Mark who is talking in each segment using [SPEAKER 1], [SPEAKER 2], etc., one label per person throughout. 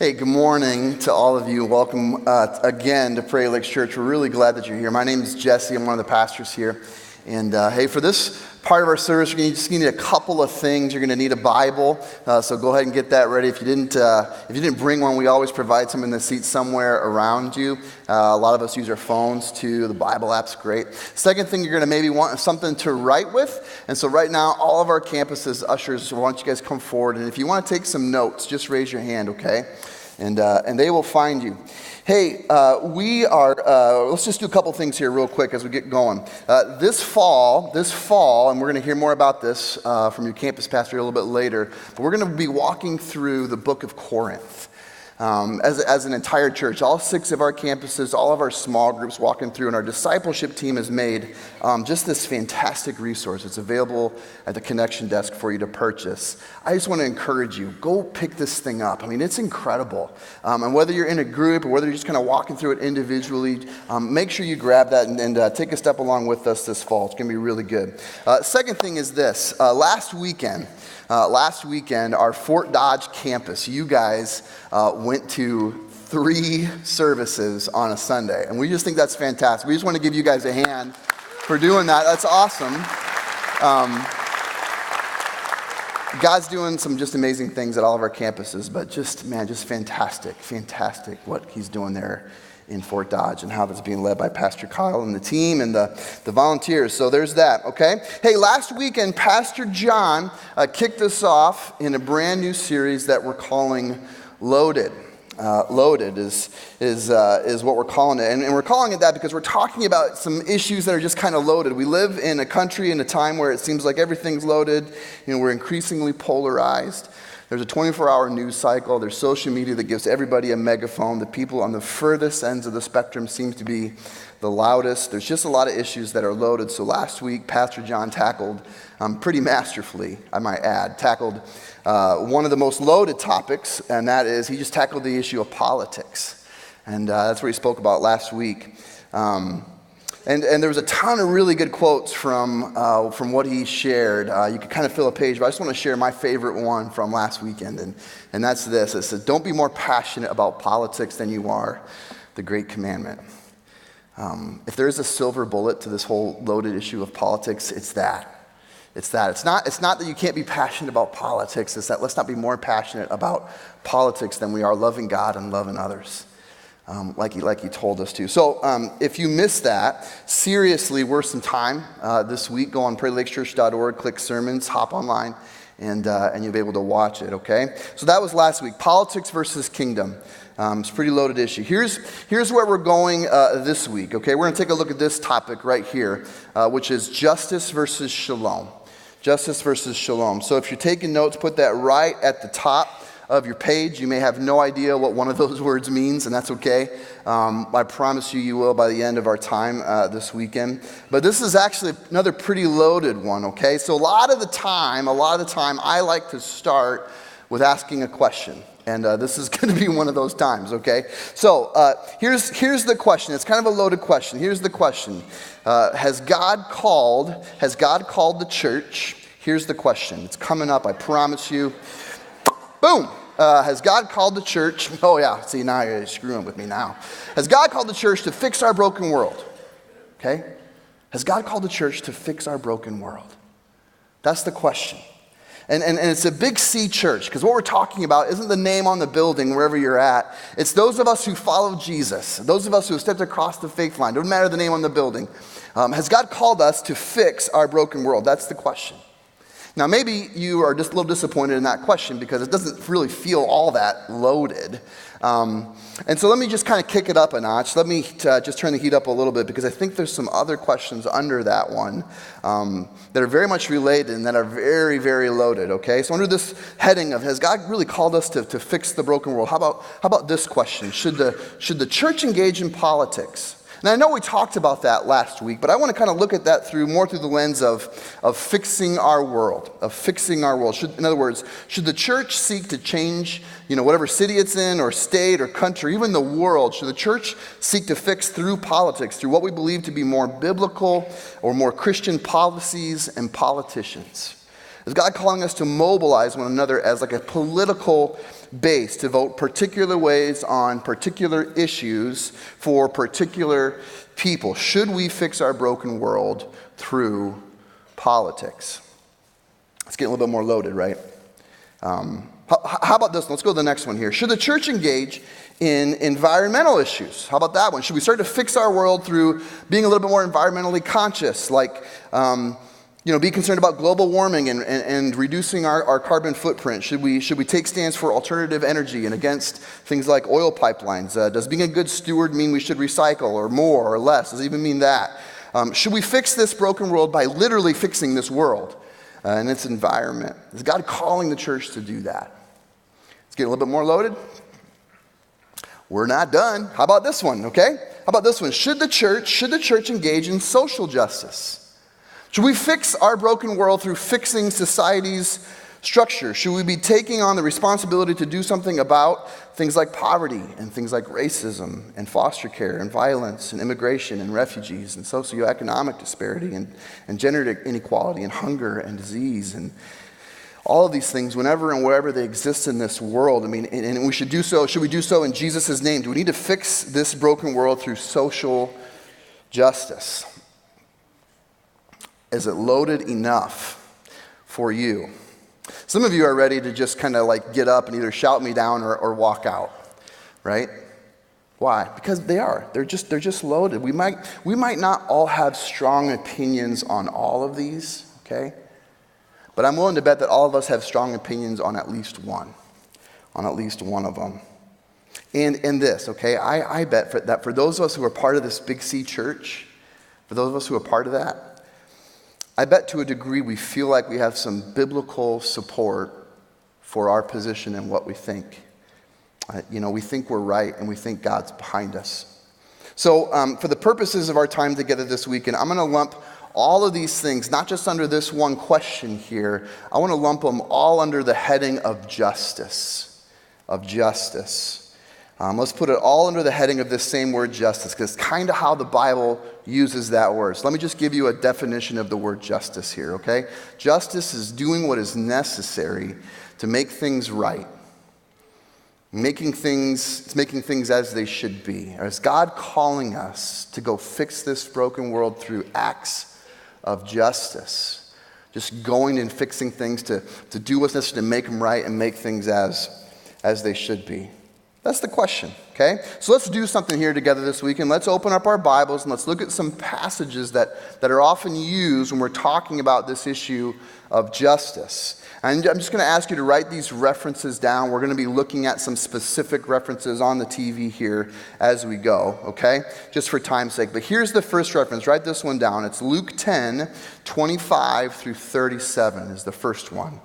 [SPEAKER 1] Hey, good morning to all of you. Welcome again to Prairie Church. We're really glad that you're here. My name is Jesse. I'm one of the pastors here. And hey, for this part of our service, you're just going to need a couple of things. You're going to need a Bible, so go ahead and get that ready. If you didn't bring one, we always provide some in the seat somewhere around you. A lot of us use our phones too. The Bible app's great. Second thing, you're going to maybe want something to write with. And so right now, all of our campuses, ushers, why don't you guys come forward? And if you want to take some notes, just raise your hand, okay? And they will find you. Hey, let's just do a couple things here real quick as we get going. This fall, and we're going to hear more about this from your campus pastor a little bit later, but we're going to be walking through the book of Corinth. As an entire church, all 6 of our campuses, all of our small groups walking through, and our discipleship team has made just this fantastic resource. It's available at the connection desk for you to purchase. I just want to encourage you, go pick this thing up. I mean, it's incredible. And whether you're in a group or whether you're just kind of walking through it individually, make sure you grab that and take a step along with us this fall. It's going to be really good. Second thing is this. Last weekend, our Fort Dodge campus, you guys went to 3 services on a Sunday. And we just think that's fantastic. We just want to give you guys a hand for doing that. That's awesome. God's doing some just amazing things at all of our campuses, but just fantastic what he's doing there in Fort Dodge and how that's being led by Pastor Kyle and the team and the volunteers. So there's that, okay? Hey, last weekend, Pastor John kicked us off in a brand new series that we're calling Loaded. Loaded is what we're calling it. And we're calling it that because we're talking about some issues that are just kind of loaded. We live in a country in a time where it seems like everything's loaded. You know, we're increasingly polarized. There's a 24-hour news cycle. There's social media that gives everybody a megaphone. The people on the furthest ends of the spectrum seem to be the loudest. There's just a lot of issues that are loaded. So last week, Pastor John tackled, pretty masterfully, I might add, one of the most loaded topics, and that is he just tackled the issue of politics. And that's what he spoke about last week. And there was a ton of really good quotes from what he shared. You could kind of fill a page, but I just want to share my favorite one from last weekend, and that's this. It says, "Don't be more passionate about politics than you are the great commandment." If there is a silver bullet to this whole loaded issue of politics, it's that. It's not that you can't be passionate about politics. It's that let's not be more passionate about politics than we are loving God and loving others. Like he told us to. So if you missed that, seriously, worth some time this week. Go on prairielakechurch.org, click sermons, hop online, and you'll be able to watch it, okay? So that was last week. Politics versus kingdom. It's a pretty loaded issue. Here's where we're going this week, okay? We're going to take a look at this topic right here, which is justice versus shalom. Justice versus shalom. So if you're taking notes, put that right at the top of your page. You may have no idea what one of those words means, and that's okay. I promise you will by the end of our time this weekend. But this is actually another pretty loaded one, okay? So a lot of the time, I like to start with asking a question. And this is going to be one of those times, okay? So here's the question. It's kind of a loaded question. Here's the question. Has God called the church? Here's the question. It's coming up, I promise you. Boom. Has God called the church? Oh yeah, see, now you're screwing with me now. Has God called the church to fix our broken world? Okay? Has God called the church to fix our broken world? That's the question. And it's a big C church, because what we're talking about isn't the name on the building wherever you're at. It's those of us who follow Jesus, those of us who have stepped across the faith line. Doesn't matter the name on the building. Has God called us to fix our broken world? That's the question. Now, maybe you are just a little disappointed in that question because it doesn't really feel all that loaded. And so let me just kind of kick it up a notch. Let me just turn the heat up a little bit because I think there's some other questions under that one that are very much related and that are very, very loaded, okay? So under this heading of, has God really called us to fix the broken world? How about this question? Should the church engage in politics? Now, I know we talked about that last week, but I want to kind of look at that more through the lens of fixing our world, in other words, should the church seek to change, whatever city it's in or state or country, even the world, should the church seek to fix through politics, through what we believe to be more biblical or more Christian policies and politicians? Is God calling us to mobilize one another as like a political base to vote particular ways on particular issues for particular people? Should we fix our broken world through politics? It's getting a little bit more loaded, right? How about this? Let's go to the next one here. Should the church engage in environmental issues? How about that one? Should we start to fix our world through being a little bit more environmentally conscious, like be concerned about global warming and reducing our carbon footprint? Should we take stands for alternative energy and against things like oil pipelines? Does being a good steward mean we should recycle or more or less? Does it even mean that? Should we fix this broken world by literally fixing this world and its environment? Is God calling the church to do that? It's getting a little bit more loaded. We're not done. How about this one, okay? How about this one? Should the church engage in social justice? Should we fix our broken world through fixing society's structure? Should we be taking on the responsibility to do something about things like poverty and things like racism and foster care and violence and immigration and refugees and socioeconomic disparity and gender inequality and hunger and disease and all of these things, whenever and wherever they exist in this world? I mean, and we should do so. Should we do so in Jesus' name? Do we need to fix this broken world through social justice? Is it loaded enough for you? Some of you are ready to just kind of like get up and either shout me down or walk out, right? Why? Because they are. They're just loaded. We might not all have strong opinions on all of these, okay? But I'm willing to bet that all of us have strong opinions on at least one of them. And this, okay, I bet that for those of us who are part of this Big C church, for those of us who are part of that, I bet to a degree we feel like we have some biblical support for our position and what we think. We think we're right and we think God's behind us. So for the purposes of our time together this weekend, I'm going to lump all of these things, not just under this one question here. I want to lump them all under the heading of justice. Let's put it all under the heading of this same word, justice, because it's kind of how the Bible uses that word. So let me just give you a definition of the word justice here, okay? Justice is doing what is necessary to make things right. Making things as they should be. Or is God calling us to go fix this broken world through acts of justice? Just going and fixing things to do what's necessary to make them right and make things as they should be. That's the question, okay? So let's do something here together this week, and let's open up our Bibles and let's look at some passages that are often used when we're talking about this issue of justice. And I'm just going to ask you to write these references down. We're going to be looking at some specific references on the TV here as we go, okay? Just for time's sake. But here's the first reference. Write this one down. It's Luke 10, 25 through 37 is the first one.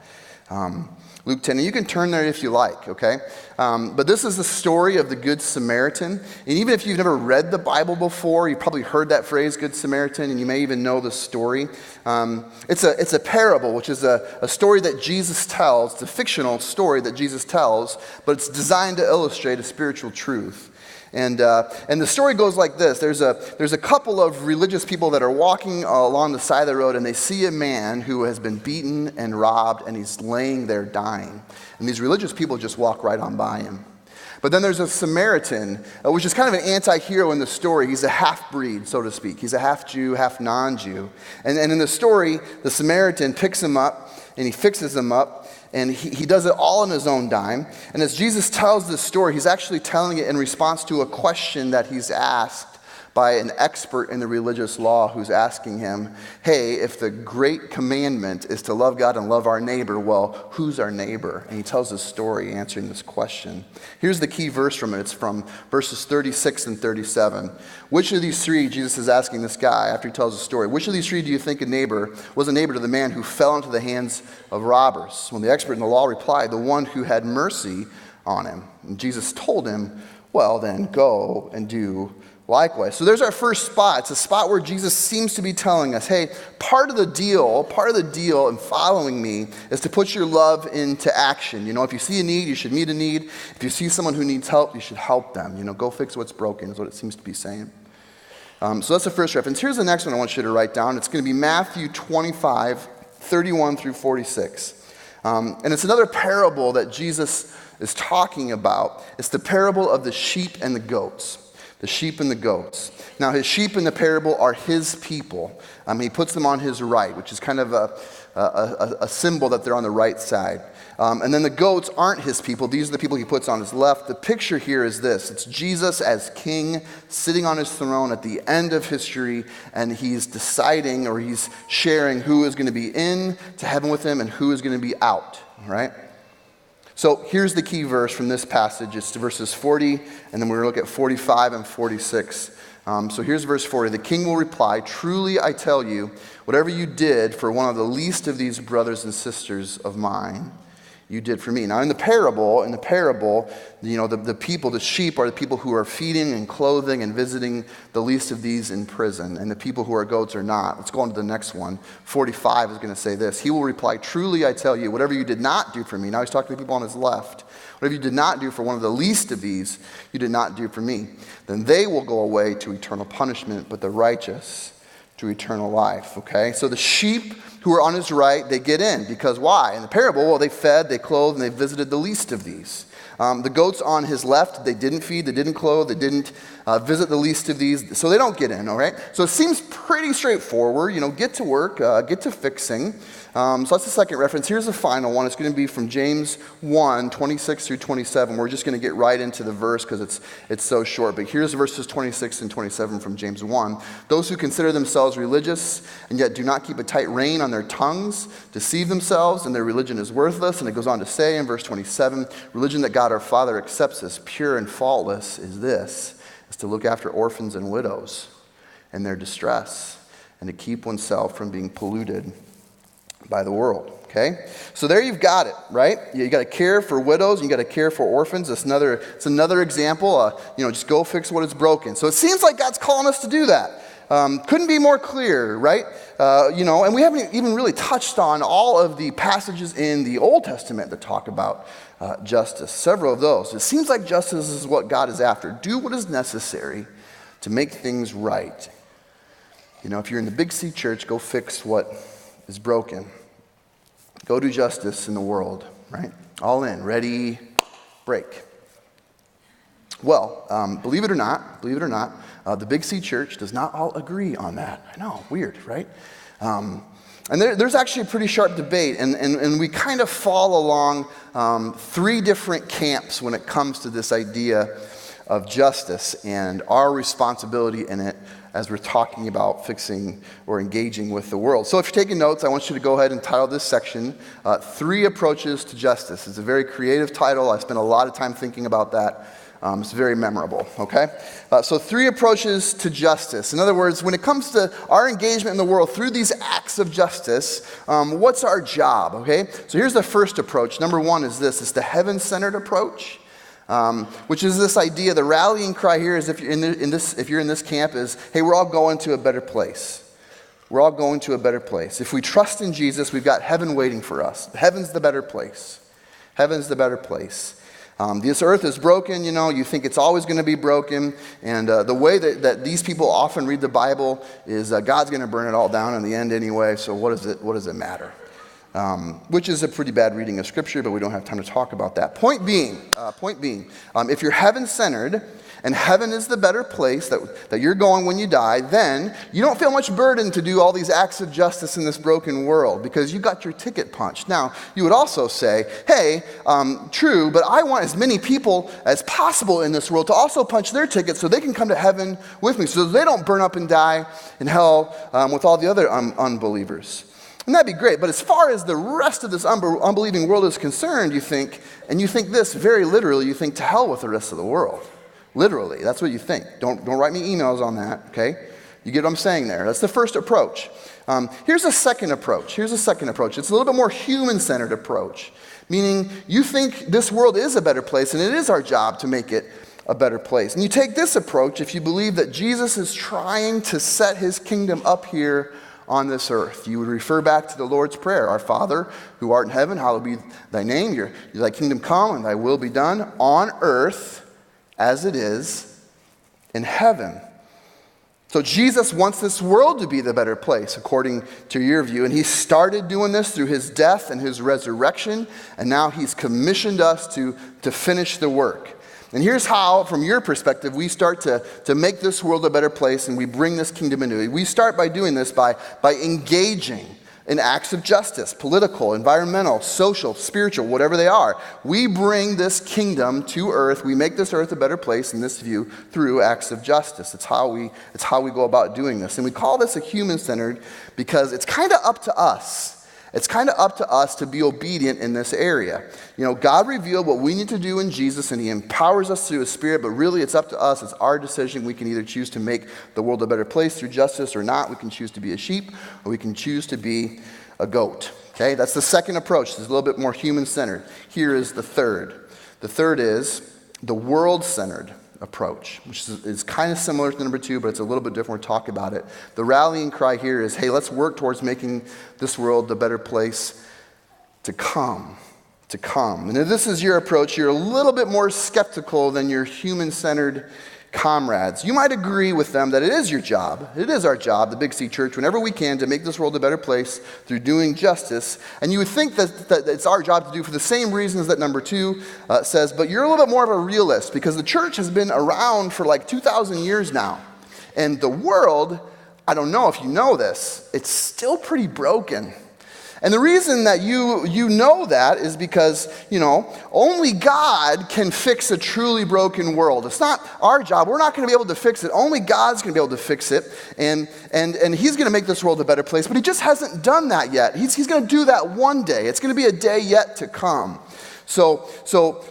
[SPEAKER 1] Luke 10, and you can turn there if you like, okay? But this is the story of the Good Samaritan. And even if you've never read the Bible before, you've probably heard that phrase, Good Samaritan, and you may even know the story. It's a parable, which is a story that Jesus tells. It's a fictional story that Jesus tells, but it's designed to illustrate a spiritual truth. And the story goes like this. There's a couple of religious people that are walking along the side of the road, and they see a man who has been beaten and robbed, and he's laying there dying. And these religious people just walk right on by him. But then there's a Samaritan, which is kind of an anti-hero in the story. He's a half-breed, so to speak. He's a half-Jew, half-non-Jew. And in the story, the Samaritan picks him up, and he fixes him up. And he does it all on his own dime. And as Jesus tells this story, he's actually telling it in response to a question that he's asked by an expert in the religious law who's asking him, hey, if the great commandment is to love God and love our neighbor, well, who's our neighbor? And he tells this story answering this question. Here's the key verse from it. It's from verses 36 and 37. Which of these three, Jesus is asking this guy after he tells the story, which of these three do you think was a neighbor to the man who fell into the hands of robbers? When the expert in the law replied, the one who had mercy on him. And Jesus told him, well, then go and do likewise. So there's our first spot. It's a spot where Jesus seems to be telling us, hey, part of the deal in following me is to put your love into action. If you see a need, you should meet a need. If you see someone who needs help, you should help them. Go fix what's broken is what it seems to be saying. So that's the first reference. Here's the next one I want you to write down. It's going to be Matthew 25, 31 through 46. And it's another parable that Jesus is talking about. It's the parable of the sheep and the goats. The sheep and the goats. Now, his sheep in the parable are his people. He puts them on his right, which is kind of a symbol that they're on the right side. And then the goats aren't his people. These are the people he puts on his left. The picture here is this. It's Jesus as king sitting on his throne at the end of history, and he's deciding, or he's sharing who is going to be in to heaven with him and who is going to be out, right? So here's the key verse from this passage. It's verses 40, and then we're going to look at 45 and 46. So here's verse 40. The king will reply, "Truly I tell you, whatever you did for one of the least of these brothers and sisters of mine, you did for me." Now in the parable, the people, the sheep, are the people who are feeding and clothing and visiting the least of these in prison, and the people who are goats are not. Let's go on to the next one. 45 is going to say this. He will reply, "Truly I tell you, whatever you did not do for me." Now he's talking to the people on his left. "Whatever you did not do for one of the least of these, you did not do for me. Then they will go away to eternal punishment, but the righteous to eternal life." Okay? So the sheep who are on his right, they get in. Because why? In the parable, well, they fed, they clothed, and they visited the least of these. The goats on his left, they didn't feed, they didn't clothe, they didn't visit the least of these, so they don't get in, all right? So it seems pretty straightforward, get to work, get to fixing. So that's the second reference. Here's the final one. It's going to be from James 1, 26 through 27. We're just going to get right into the verse because it's so short. But here's verses 26 and 27 from James 1. "Those who consider themselves religious and yet do not keep a tight rein on their tongues deceive themselves, and their religion is worthless." And it goes on to say in verse 27, "Religion that God our Father accepts as pure and faultless is this, is to look after orphans and widows in their distress, and to keep oneself from being polluted by the world." Okay? So there you've got it, right? You got to care for widows, and you got to care for orphans. It's another example. Just go fix what is broken. So it seems like God's calling us to do that. Couldn't be more clear, right? And we haven't even really touched on all of the passages in the Old Testament that talk about justice. Several of those. It seems like justice is what God is after. Do what is necessary to make things right. If you're in the Big C church, go fix what is broken. Go do justice in the world, right? All in, ready, break. Well, believe it or not, the Big C church does not all agree on that. I know, weird, right? And there's actually a pretty sharp debate, and we kind of fall along three different camps when it comes to this idea of justice and our responsibility in it as we're talking about fixing or engaging with the world. So if you're taking notes, I want you to go ahead and title this section, Three Approaches to Justice. It's a very creative title. I spent a lot of time thinking about that. It's very memorable, okay? So three approaches to justice. In other words, when it comes to our engagement in the world through these acts of justice, what's our job, okay? So here's the first approach. Number one is this. It's the heaven-centered approach. Which is this idea, the rallying cry here is if you're in this camp is, hey, we're all going to a better place. We're all going to a better place. If we trust in Jesus, we've got heaven waiting for us. Heaven's the better place. Heaven's the better place. This earth is broken, you think it's always going to be broken. And the way that these people often read the Bible is God's going to burn it all down in the end anyway, so what does it matter? Which is a pretty bad reading of Scripture, but we don't have time to talk about that. Point being, if you're heaven-centered and heaven is the better place that you're going when you die, then you don't feel much burden to do all these acts of justice in this broken world because you got your ticket punched. Now, you would also say, hey, true, but I want as many people as possible in this world to also punch their ticket so they can come to heaven with me, so they don't burn up and die in hell with all the other unbelievers. And that'd be great, but as far as the rest of this unbelieving world is concerned, you think this very literally, you think to hell with the rest of the world. Literally, that's what you think. Don't write me emails on that, okay? You get what I'm saying there. That's the first approach. Here's a second approach. It's a little bit more human-centered approach, meaning you think this world is a better place, and it is our job to make it a better place. And you take this approach if you believe that Jesus is trying to set his kingdom up here on this earth. You would refer back to the Lord's Prayer. Our Father, who art in heaven, hallowed be thy name. Thy kingdom come, and thy will be done on earth as it is in heaven. So Jesus wants this world to be the better place, according to your view. And he started doing this through his death and his resurrection. And now he's commissioned us to finish the work. And here's how, from your perspective, we start to make this world a better place and we bring this kingdom into it. We start by doing this by engaging in acts of justice, political, environmental, social, spiritual, whatever they are. We bring this kingdom to earth. We make this earth a better place in this view through acts of justice. It's how we go about doing this. And we call this a human-centered because it's kind of up to us. It's kind of up to us to be obedient in this area. You know, God revealed what we need to do in Jesus, and he empowers us through his Spirit, but really it's up to us. It's our decision. We can either choose to make the world a better place through justice or not. We can choose to be a sheep, or we can choose to be a goat. Okay, that's the second approach. It's a little bit more human-centered. Here is the third. The third is the world-centered approach, which is kind of similar to number two, but it's a little bit different. We'll talk about it. The rallying cry here is, hey, let's work towards making this world the better place to come. And if this is your approach, you're a little bit more skeptical than your human-centered comrades. You might agree with them that it is your job, it is our job, the Big C Church, whenever we can, to make this world a better place through doing justice. And you would think that it's our job to do for the same reasons that number two says, but you're a little bit more of a realist because the church has been around for like 2,000 years now. And the world, I don't know if you know this, it's still pretty broken. And the reason that you know that is because, you know, only God can fix a truly broken world. It's not our job. We're not going to be able to fix it. Only God's going to be able to fix it. And he's going to make this world a better place. But he just hasn't done that yet. He's going to do that one day. It's going to be a day yet to come. So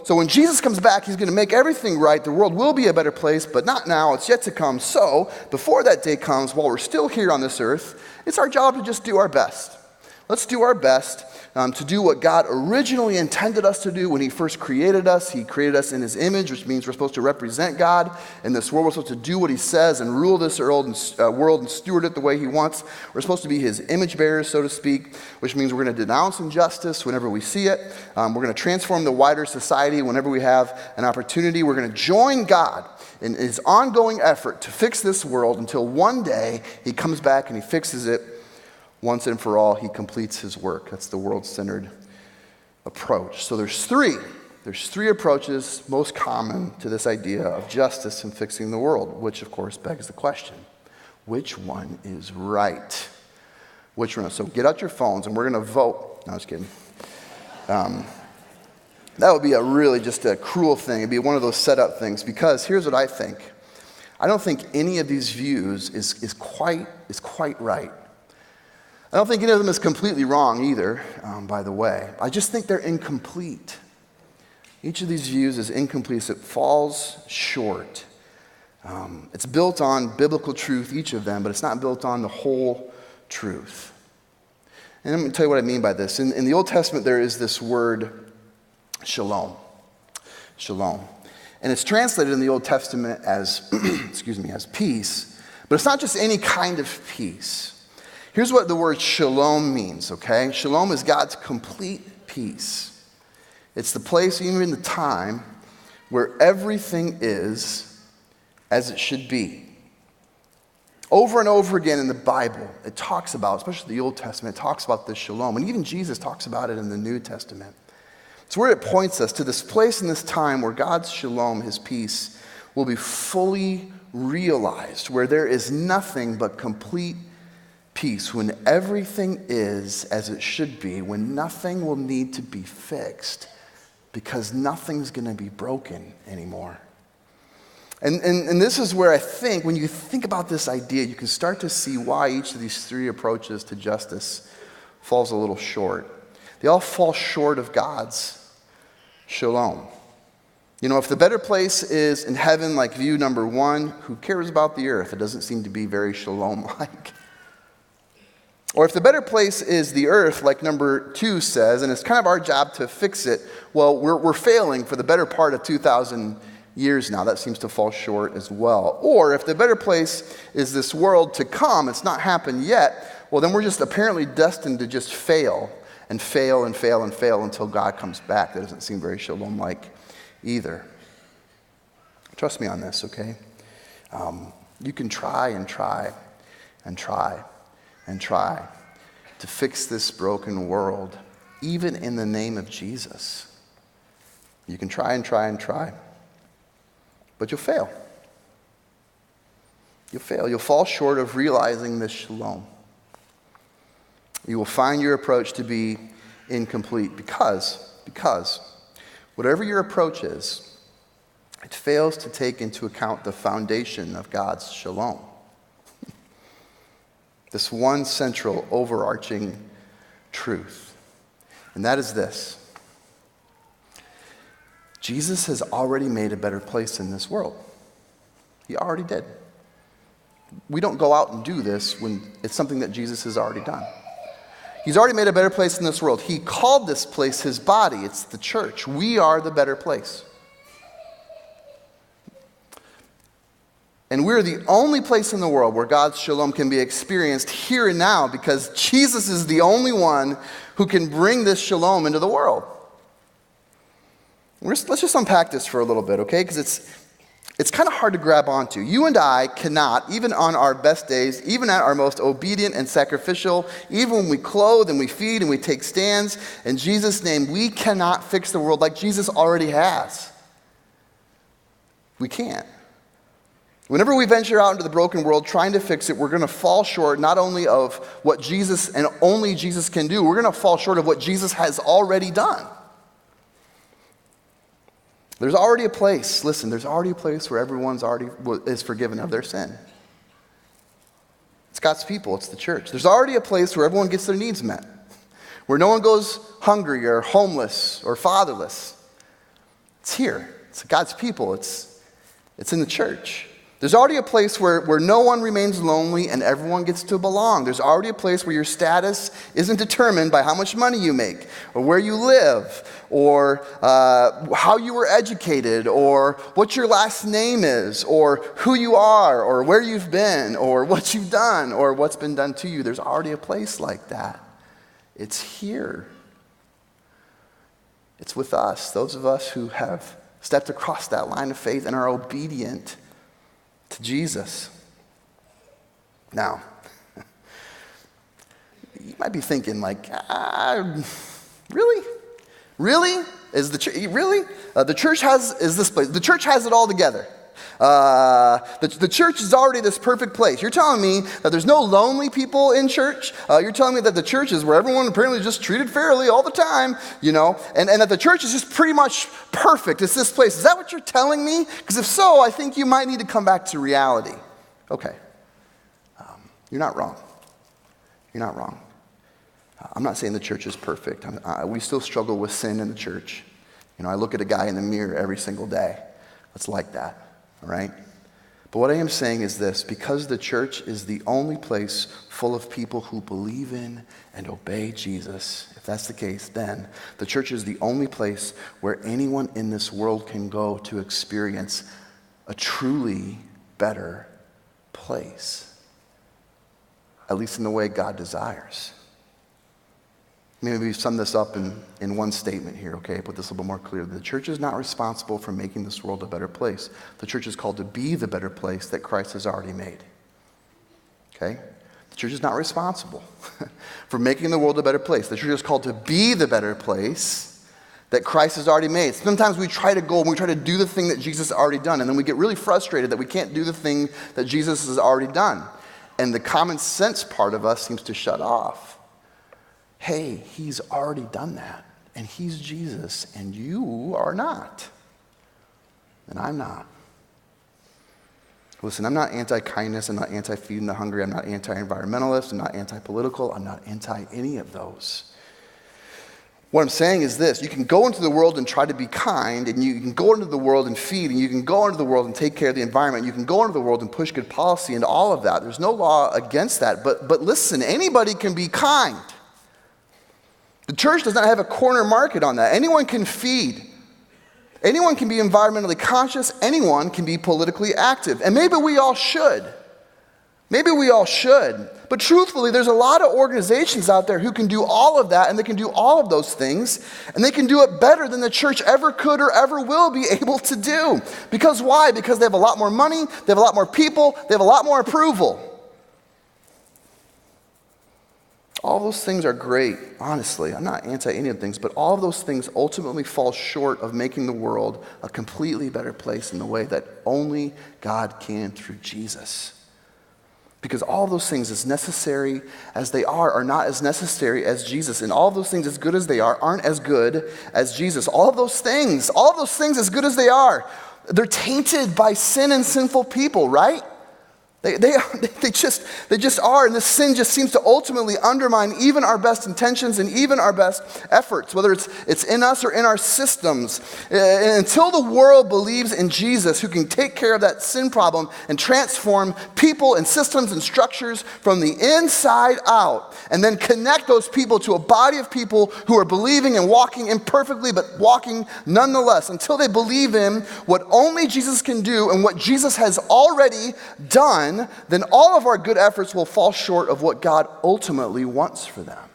[SPEAKER 1] when Jesus comes back, he's going to make everything right. The world will be a better place, but not now. It's yet to come. So before that day comes, while we're still here on this earth, it's our job to just do our best. Let's do our best to do what God originally intended us to do when he first created us. He created us in his image, which means we're supposed to represent God in this world. We're supposed to do what he says and rule this world and steward it the way he wants. We're supposed to be his image bearers, so to speak, which means we're going to denounce injustice whenever we see it. We're going to transform the wider society whenever we have an opportunity. We're going to join God in his ongoing effort to fix this world until one day he comes back and he fixes it. Once and for all, he completes his work. That's the world-centered approach. So there's three approaches most common to this idea of justice and fixing the world, which of course begs the question, which one is right? Which one? So get out your phones and we're going to vote. No, I was kidding. That would be just a cruel thing. It'd be one of those set-up things because here's what I think. I don't think any of these views is quite right. I don't think any of them is completely wrong either, by the way. I just think they're incomplete. Each of these views is incomplete, so it falls short. It's built on biblical truth, each of them, but it's not built on the whole truth. And let me tell you what I mean by this. In the Old Testament, there is this word, shalom. Shalom. And it's translated in the Old Testament as, as peace, but it's not just any kind of peace. Here's what the word shalom means, okay? Shalom is God's complete peace. It's the place, even in the time, where everything is as it should be. Over and over again in the Bible, it talks about, especially the Old Testament, it talks about this shalom. And even Jesus talks about it in the New Testament. It's where it points us to this place in this time where God's shalom, his peace, will be fully realized, where there is nothing but complete peace, when everything is as it should be, when nothing will need to be fixed because nothing's going to be broken anymore. And this is where I think, when you think about this idea, you can start to see why each of these three approaches to justice falls a little short. They all fall short of God's shalom. You know, if the better place is in heaven, like view number one, who cares about the earth? It doesn't seem to be very shalom-like. Or if the better place is the earth, like number two says, and it's kind of our job to fix it, well, we're failing for the better part of 2,000 years now. That seems to fall short as well. Or if the better place is this world to come, it's not happened yet, well, then we're just apparently destined to just fail and fail and fail and fail until God comes back. That doesn't seem very shalom-like either. Trust me on this, okay? You can try and try and try and try to fix this broken world, even in the name of Jesus. You can try and try and try, but you'll fail. You'll fail. You'll fall short of realizing this shalom. You will find your approach to be incomplete because whatever your approach is, it fails to take into account the foundation of God's shalom. This one central overarching truth. And that is this: Jesus has already made a better place in this world. He already did. We don't go out and do this when it's something that Jesus has already done. He's already made a better place in this world. He called this place his body. It's the church. We are the better place. And we're the only place in the world where God's shalom can be experienced here and now, because Jesus is the only one who can bring this shalom into the world. Let's just unpack this for a little bit, okay? Because it's kind of hard to grab onto. You and I cannot, even on our best days, even at our most obedient and sacrificial, even when we clothe and we feed and we take stands in Jesus' name, we cannot fix the world like Jesus already has. We can't. Whenever we venture out into the broken world trying to fix it, we're going to fall short not only of what Jesus and only Jesus can do, we're going to fall short of what Jesus has already done. There's already a place, listen, there's already a place where everyone's already is forgiven of their sin. It's God's people, it's the church. There's already a place where everyone gets their needs met, where no one goes hungry or homeless or fatherless. It's here. It's God's people. It's in the church. There's already a place where no one remains lonely and everyone gets to belong. There's already a place where your status isn't determined by how much money you make, or where you live, or how you were educated, or what your last name is, or who you are, or where you've been, or what you've done, or what's been done to you. There's already a place like that. It's here. It's with us, those of us who have stepped across that line of faith and are obedient to Jesus. Now, you might be thinking, like, really? Really? Is the church really? The church is this place. The church has it all together. The church is already this perfect place. You're telling me that there's no lonely people in church? You're telling me that the church is where everyone apparently is just treated fairly all the time, and that the church is just pretty much perfect. It's this place. Is that what you're telling me? Because if so, I think you might need to come back to reality. Okay. You're not wrong. You're not wrong. I'm not saying the church is perfect. We still struggle with sin in the church. I look at a guy in the mirror every single day. It's like that. All right? But what I am saying is this: because the church is the only place full of people who believe in and obey Jesus, if that's the case, then the church is the only place where anyone in this world can go to experience a truly better place, at least in the way God desires. Maybe we sum this up in one statement here, okay? Put this a little bit more clear. The church is not responsible for making this world a better place. The church is called to be the better place that Christ has already made. Okay? The church is not responsible for making the world a better place. The church is called to be the better place that Christ has already made. Sometimes we try to go and we try to do the thing that Jesus has already done, and then we get really frustrated that we can't do the thing that Jesus has already done. And the common sense part of us seems to shut off. Hey, he's already done that, and he's Jesus, and you are not, and I'm not. Listen, I'm not anti-kindness, I'm not anti-feeding the hungry, I'm not anti-environmentalist, I'm not anti-political, I'm not anti-any of those. What I'm saying is this: you can go into the world and try to be kind, and you can go into the world and feed, and you can go into the world and take care of the environment, you can go into the world and push good policy and all of that. There's no law against that, but listen, anybody can be kind. The church does not have a corner market on that. Anyone can feed. Anyone can be environmentally conscious. Anyone can be politically active. And maybe we all should. Maybe we all should. But truthfully, there's a lot of organizations out there who can do all of that, and they can do all of those things, and they can do it better than the church ever could or ever will be able to do. Because why? Because they have a lot more money, they have a lot more people, they have a lot more approval. All those things are great, honestly. I'm not anti any of things, but all of those things ultimately fall short of making the world a completely better place in the way that only God can through Jesus. Because all of those things, as necessary as they are not as necessary as Jesus. And all of those things, as good as they are, aren't as good as Jesus. All of those things, as good as they are, they're tainted by sin and sinful people, right? They just are, and this sin just seems to ultimately undermine even our best intentions and even our best efforts, whether it's in us or in our systems. And until the world believes in Jesus, who can take care of that sin problem and transform people and systems and structures from the inside out, and then connect those people to a body of people who are believing and walking imperfectly, but walking nonetheless, until they believe in what only Jesus can do and what Jesus has already done, then all of our good efforts will fall short of what God ultimately wants for them.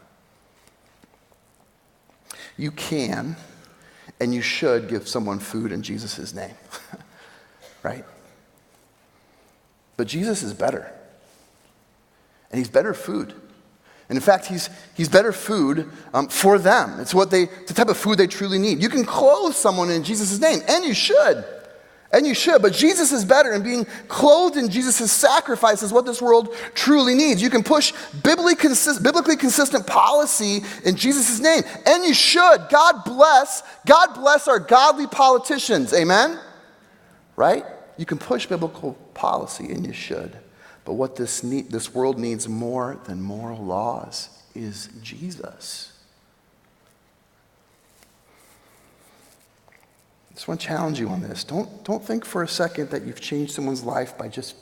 [SPEAKER 1] You can and you should give someone food in Jesus' name, right? But Jesus is better, and he's better food. And in fact, he's better food for them. It's the type of food they truly need. You can clothe someone in Jesus' name, and you should. And you should, but Jesus is better, and being clothed in Jesus' sacrifice is what this world truly needs. You can push biblically consistent policy in Jesus' name, and you should. God bless our godly politicians, amen? Right? You can push biblical policy, and you should. But what this world needs more than moral laws is Jesus. I just want to challenge you on this. Don't think for a second that you've changed someone's life by just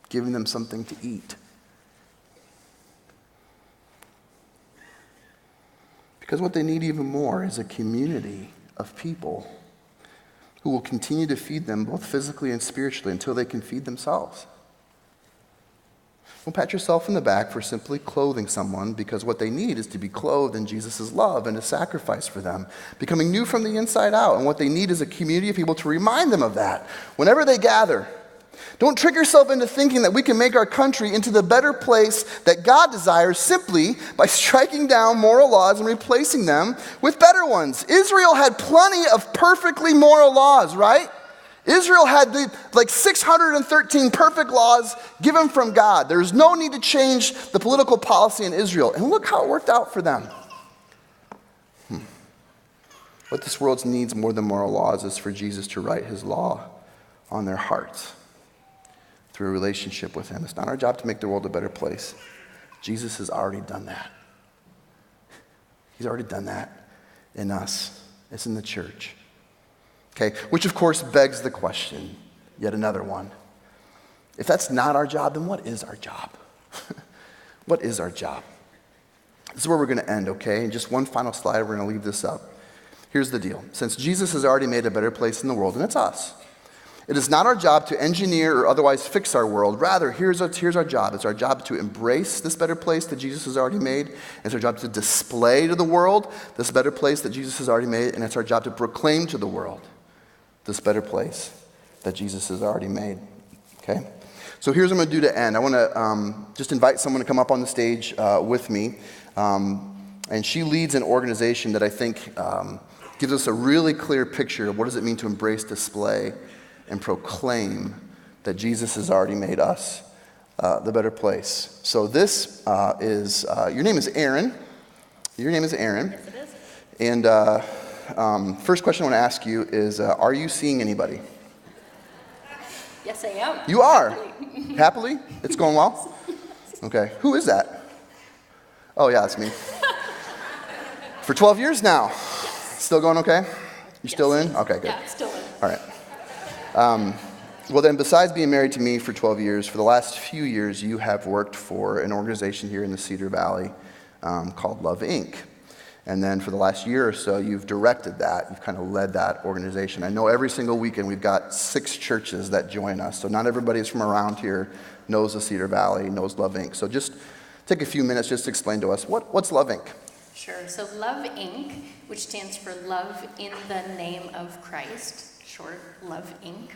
[SPEAKER 1] giving them something to eat. Because what they need even more is a community of people who will continue to feed them both physically and spiritually until they can feed themselves. Don't pat yourself in the back for simply clothing someone, because what they need is to be clothed in Jesus' love and his sacrifice for them, becoming new from the inside out. And what they need is a community of people to remind them of that whenever they gather. Don't trick yourself into thinking that we can make our country into the better place that God desires simply by striking down moral laws and replacing them with better ones. Israel had plenty of perfectly moral laws, right? Israel had 613 perfect laws given from God. There's no need to change the political policy in Israel. And look how it worked out for them. What this world needs more than moral laws is for Jesus to write his law on their hearts through a relationship with him. It's not our job to make the world a better place. Jesus has already done that. He's already done that in us. It's in the church. Okay, which of course begs the question, yet another one. If that's not our job, then what is our job? What is our job? This is where we're going to end, okay? And just one final slide, we're going to leave this up. Here's the deal. Since Jesus has already made a better place in the world, and it's us, it is not our job to engineer or otherwise fix our world. Rather, here's our job. It's our job to embrace this better place that Jesus has already made. It's our job to display to the world this better place that Jesus has already made. And it's our job to proclaim to the world this better place that Jesus has already made. Okay? So here's what I'm going to do to end. I want to just invite someone to come up on the stage with me. And she leads an organization that I think gives us a really clear picture of what does it mean to embrace, display, and proclaim that Jesus has already made us the better place. So this is, your name is Aaron. Your name is Aaron.
[SPEAKER 2] Yes, it is.
[SPEAKER 1] And first question I want to ask you is, are you seeing anybody?
[SPEAKER 2] Yes, I am.
[SPEAKER 1] You are? Happily? It's going well? Okay. Who is that? Oh, yeah, it's me. For 12 years now. Still going okay? You still in? Okay, good.
[SPEAKER 2] Yeah, still in.
[SPEAKER 1] All right. Well then, besides being married to me for 12 years, for the last few years, you have worked for an organization here in the Cedar Valley called Love Inc. And then for the last year or so, you've directed that. You've kind of led that organization. I know every single weekend we've got 6 churches that join us. So not everybody from around here knows the Cedar Valley, knows Love Inc. So just take a few minutes just to explain to us, what's Love Inc.?
[SPEAKER 2] Sure. So Love Inc., which stands for Love in the Name of Christ, short, Love Inc.,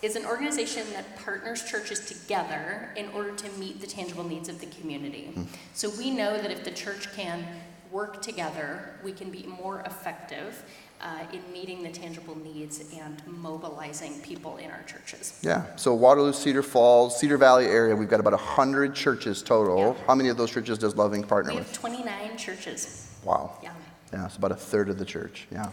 [SPEAKER 2] is an organization that partners churches together in order to meet the tangible needs of the community. So we know that if the church can work together, we can be more effective in meeting the tangible needs and mobilizing people in our churches.
[SPEAKER 1] Yeah, so Waterloo, Cedar Falls, Cedar Valley area, we've got about 100 churches total.
[SPEAKER 2] Yeah.
[SPEAKER 1] How many of those churches does Love Inc. partner
[SPEAKER 2] We
[SPEAKER 1] with?
[SPEAKER 2] have 29 churches.
[SPEAKER 1] Wow.
[SPEAKER 2] Yeah.
[SPEAKER 1] Yeah, it's about a third of the church, yeah.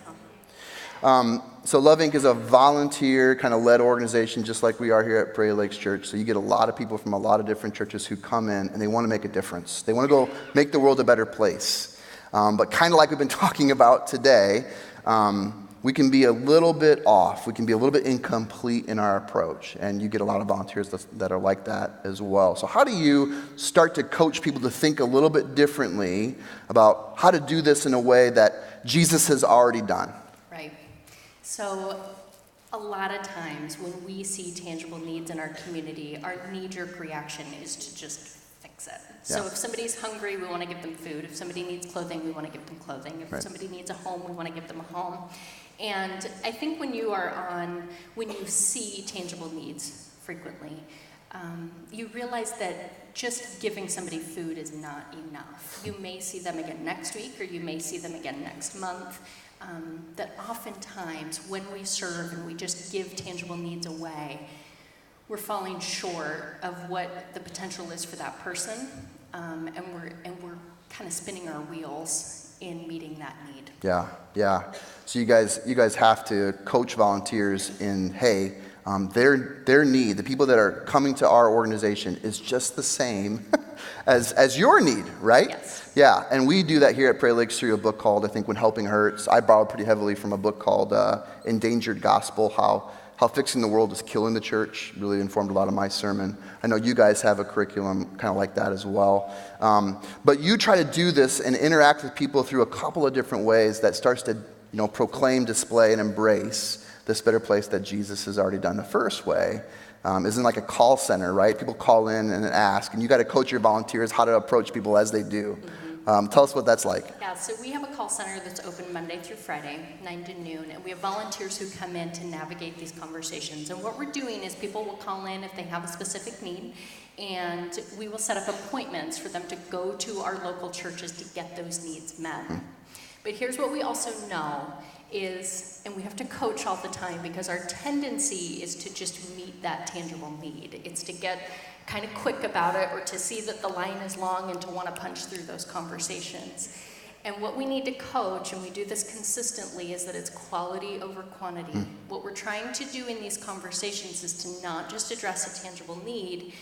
[SPEAKER 1] So Love Inc. is a volunteer kind of led organization, just like we are here at Prairie Lakes Church. So you get a lot of people from a lot of different churches who come in and they want to make a difference. They want to go make the world a better place. But kind of like we've been talking about today, we can be a little bit off. We can be a little bit incomplete in our approach. And you get a lot of volunteers that are like that as well. So how do you start to coach people to think a little bit differently about how to do this in a way that Jesus has already done?
[SPEAKER 2] Right. So a lot of times when we see tangible needs in our community, our knee-jerk reaction is to just fix it. So
[SPEAKER 1] Yeah.
[SPEAKER 2] if somebody's hungry, we want to give them food. If somebody needs clothing, we want to give them clothing. If
[SPEAKER 1] Right.
[SPEAKER 2] somebody needs a home, we want to give them a home. And I think when you see tangible needs frequently, you realize that just giving somebody food is not enough. You may see them again next week, or you may see them again next month. That oftentimes when we serve and we just give tangible needs away, we're falling short of what the potential is for that person, and we're kind of spinning our wheels in meeting that need.
[SPEAKER 1] Yeah. So you guys have to coach volunteers in, hey, their need, the people that are coming to our organization is just the same as your need, right?
[SPEAKER 2] Yes.
[SPEAKER 1] Yeah, and we do that here at Prairie Lakes through a book called, I think, When Helping Hurts. I borrowed pretty heavily from a book called Endangered Gospel, how fixing the world is killing the church. Really informed a lot of my sermon. I know you guys have a curriculum kind of like that as well. But you try to do this and interact with people through a couple of different ways that starts to proclaim, display, and embrace this better place that Jesus has already done. The first way isn't like a call center, right? People call in and ask, and you got to coach your volunteers how to approach people as they do. Tell us what that's like.
[SPEAKER 2] Yeah, so we have a call center that's open Monday through Friday, 9 to noon, and we have volunteers who come in to navigate these conversations. And what we're doing is people will call in if they have a specific need, and we will set up appointments for them to go to our local churches to get those needs met. But here's what we also know is, and we have to coach all the time because our tendency is to just meet that tangible need. It's to get kind of quick about it, or to see that the line is long and to want to punch through those conversations. And what we need to coach, and we do this consistently, is that it's quality over quantity. What we're trying to do in these conversations is to not just address a tangible need,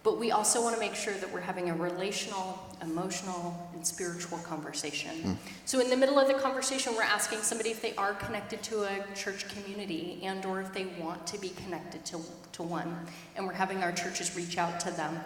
[SPEAKER 2] but we also want to make sure that we're having a relational, emotional, and spiritual conversation. So in the middle of the conversation, we're asking somebody if they are connected to a church community and or if they want to be connected to one. And we're having our churches reach out to them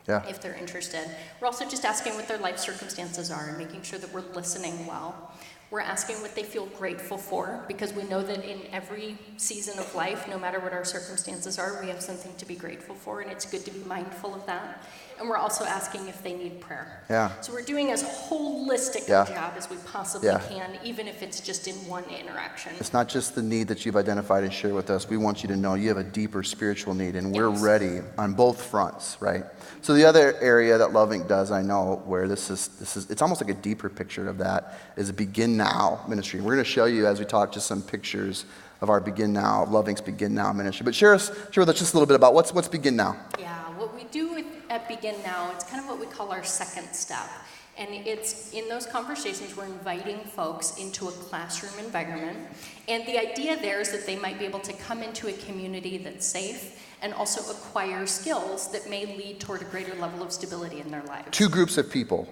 [SPEAKER 2] if they're interested. We're also just asking what their life circumstances are and making sure that we're listening well. We're asking what they feel grateful for, because we know that in every season of life, no matter what our circumstances are, we have something to be grateful for, and it's good to be mindful of that. And we're also asking if they need prayer.
[SPEAKER 1] Yeah.
[SPEAKER 2] So we're doing as holistic a job as we possibly can, even if it's just in one interaction.
[SPEAKER 1] It's not just the need that you've identified and shared with us. We want you to know you have a deeper spiritual need, and we're ready on both fronts, right? So the other area that Love Inc. does, I know, where this is, it's almost like a deeper picture of that, is a Begin Now ministry. We're going to show you as we talk just some pictures of our Begin Now, of Love Inc.'s Begin Now ministry. But share with us just a little bit about what's Begin Now.
[SPEAKER 2] Yeah, what we do at Begin Now, it's kind of what we call our second step. And it's in those conversations, we're inviting folks into a classroom environment. And the idea there is that they might be able to come into a community that's safe and also acquire skills that may lead toward a greater level of stability in their lives. Two groups of people,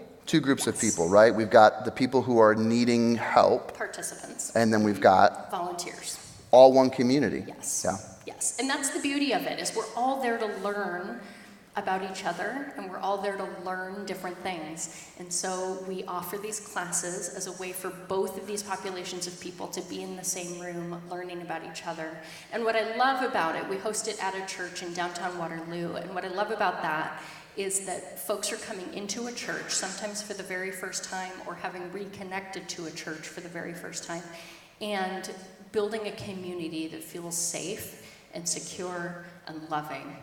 [SPEAKER 1] right? We've got the people who are needing help.
[SPEAKER 2] Participants.
[SPEAKER 1] And then we've got
[SPEAKER 2] volunteers.
[SPEAKER 1] All one community.
[SPEAKER 2] Yes.
[SPEAKER 1] Yeah.
[SPEAKER 2] Yes. And that's the beauty of it, is we're all there to learn about each other, and we're all there to learn different things. And so we offer these classes as a way for both of these populations of people to be in the same room learning about each other. And what I love about it, we host it at a church in downtown Waterloo, and what I love about that is that folks are coming into a church, sometimes for the very first time, or having reconnected to a church for the very first time, and building a community that feels safe and secure and loving.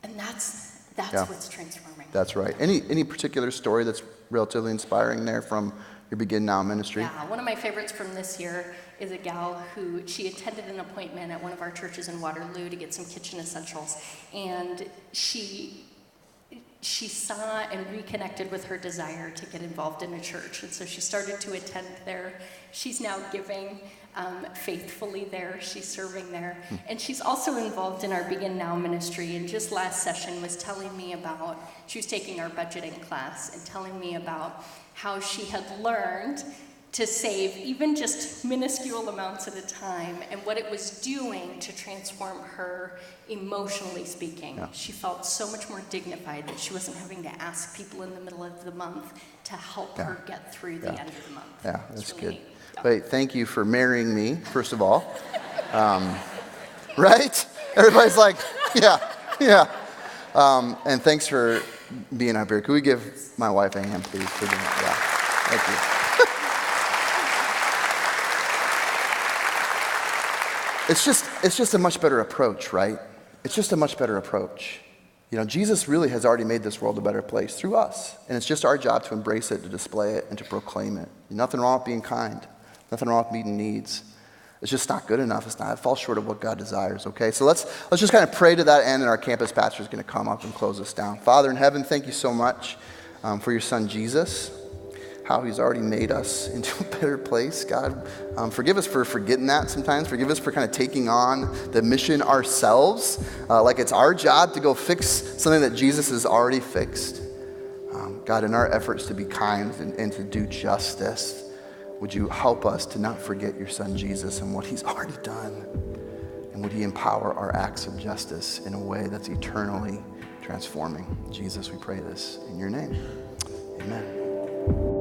[SPEAKER 2] And that's what's transforming.
[SPEAKER 1] That's right. Any particular story that's relatively inspiring there from your Begin Now ministry?
[SPEAKER 2] Yeah, one of my favorites from this year is a gal who, she attended an appointment at one of our churches in Waterloo to get some kitchen essentials. And she saw and reconnected with her desire to get involved in a church. And so she started to attend there. She's now giving faithfully there. She's serving there. And she's also involved in our Begin Now ministry. And just last session was telling me about, she was taking our budgeting class and telling me about how she had learned to save even just minuscule amounts at a time, and what it was doing to transform her emotionally speaking. Yeah. She felt so much more dignified that she wasn't having to ask people in the middle of the month to help her get through the end of the month.
[SPEAKER 1] Yeah, that's really good. Neat.
[SPEAKER 2] Wait,
[SPEAKER 1] thank you for marrying me, first of all. Right? Everybody's like, yeah. And thanks for being up here. Could we give my wife a hand, please, for doing that? Yeah, thank you. It's just a much better approach, right? It's just a much better approach. You know, Jesus really has already made this world a better place through us. And it's just our job to embrace it, to display it, and to proclaim it. Nothing wrong with being kind. Nothing wrong with meeting needs. It's just not good enough. It falls short of what God desires, okay? So let's just kind of pray to that end, and our campus pastor is going to come up and close us down. Father in heaven, thank you so much for your son Jesus, how he's already made us into a better place, God. Forgive us for forgetting that sometimes. Forgive us for kind of taking on the mission ourselves, like it's our job to go fix something that Jesus has already fixed. God, in our efforts to be kind and to do justice, would you help us to not forget your son Jesus and what he's already done? And would he empower our acts of justice in a way that's eternally transforming? Jesus, we pray this in your name. Amen.